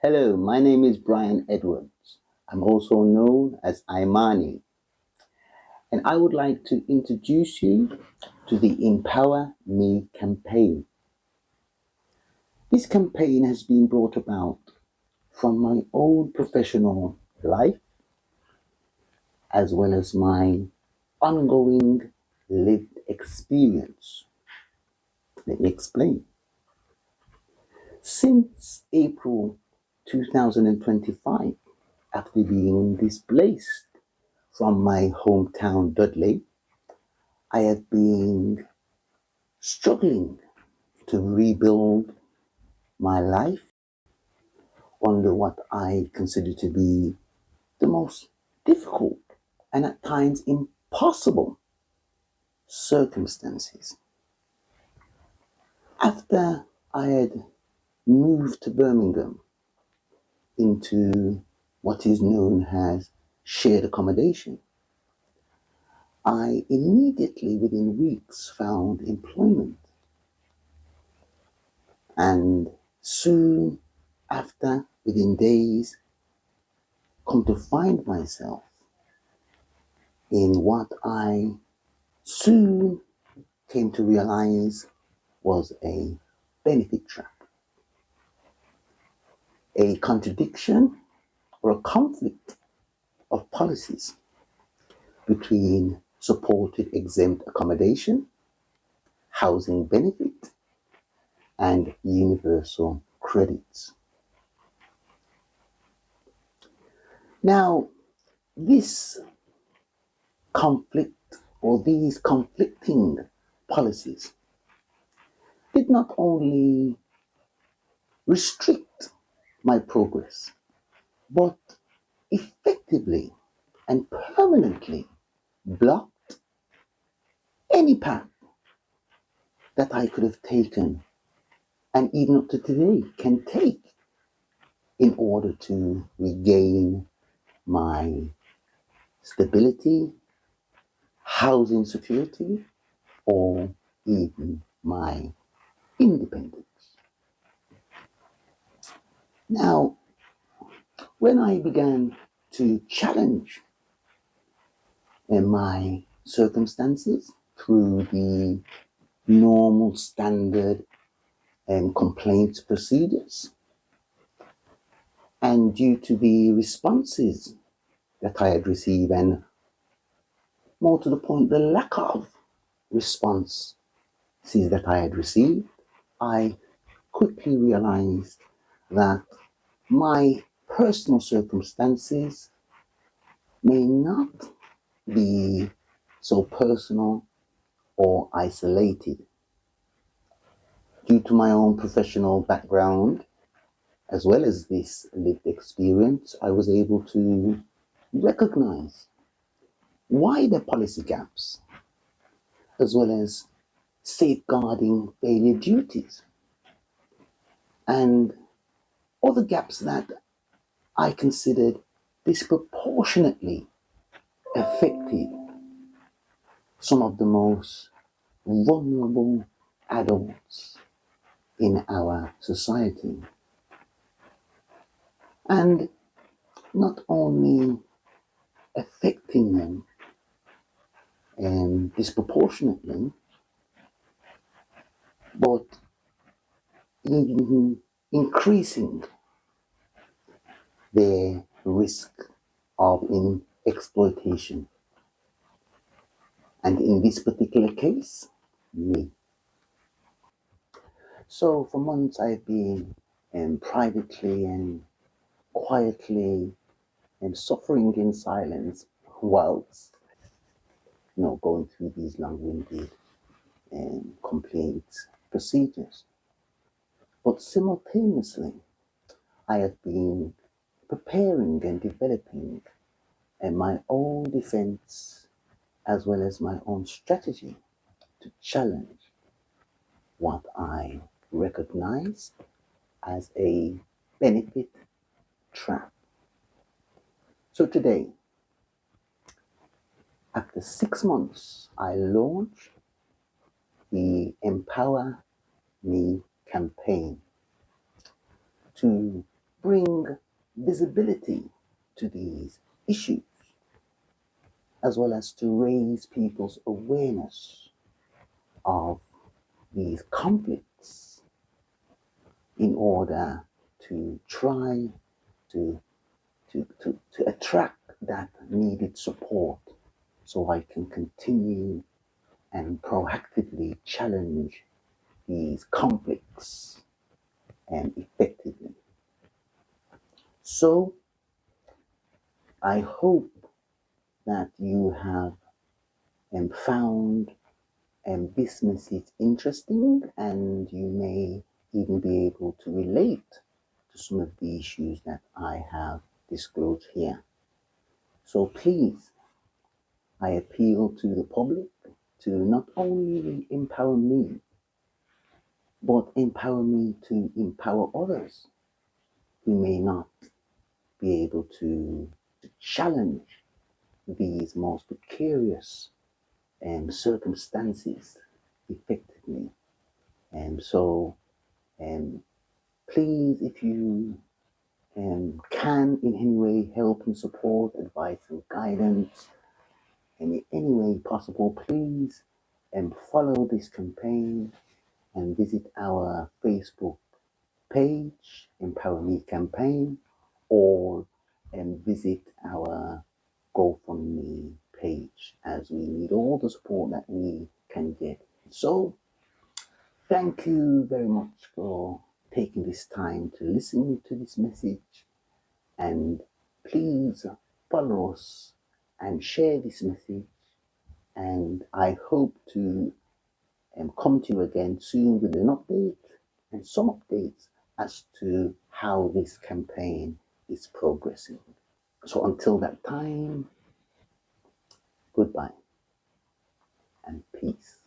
Hello, my name is Brian Edwards. I'm also known as Imani, and I would like to introduce you to the Empower Me campaign. This campaign has been brought about from my own professional life as well as my ongoing lived experience. Let me explain. Since April 2025, after being displaced from my hometown, Dudley, I have been struggling to rebuild my life under what I consider to be the most difficult and at times impossible circumstances. After I had moved to Birmingham into what is known as shared accommodation, I immediately, within weeks, found employment. And soon after, within days, come to find myself in what I soon came to realize was a benefit trap, a contradiction or a conflict of policies between supported exempt accommodation, housing benefit, and universal credits. Now, this conflict or these conflicting policies did not only restrict my progress, but effectively and permanently blocked any path that I could have taken and even up to today can take in order to regain my stability, housing security, or even my independence. Now, when I began to challenge my circumstances through the normal standard complaints procedures, and due to the responses that I had received, and more to the point, the lack of responses that I had received, I quickly realized that my personal circumstances may not be so personal or isolated. Due to my own professional background, as well as this lived experience, I was able to recognize wider policy gaps, as well as safeguarding failure duties, and other gaps that I considered disproportionately affected some of the most vulnerable adults in our society. And not only affecting them disproportionately, but even increasing their risk of exploitation. And in this particular case, me. So for months I've been privately and quietly and suffering in silence whilst going through these long-winded complaints procedures. But simultaneously, I have been preparing and developing my own defense as well as my own strategy to challenge what I recognize as a benefit trap. So today, after 6 months, I launched the Empower Me campaign to bring visibility to these issues, as well as to raise people's awareness of these conflicts in order to try to, to attract that needed support so I can continue and proactively challenge these conflicts effectively. So I hope that you have found this message interesting, and you may even be able to relate to some of the issues that I have disclosed here. So please, I appeal to the public to not only empower me, but empower me to empower others who may not be able to challenge these most precarious circumstances effectively. And so, um, please, if you can in any way help and support, advice and guidance, and in any way possible, please follow this campaign and visit our Facebook page, EmpowaMe Campaign, or visit our GoFundMe page, as we need all the support that we can get. So, thank you very much for taking this time to listen to this message, and please follow us and share this message. And I hope to come to you again soon with an update and some updates as to how this campaign is progressing. So until that time, goodbye and peace.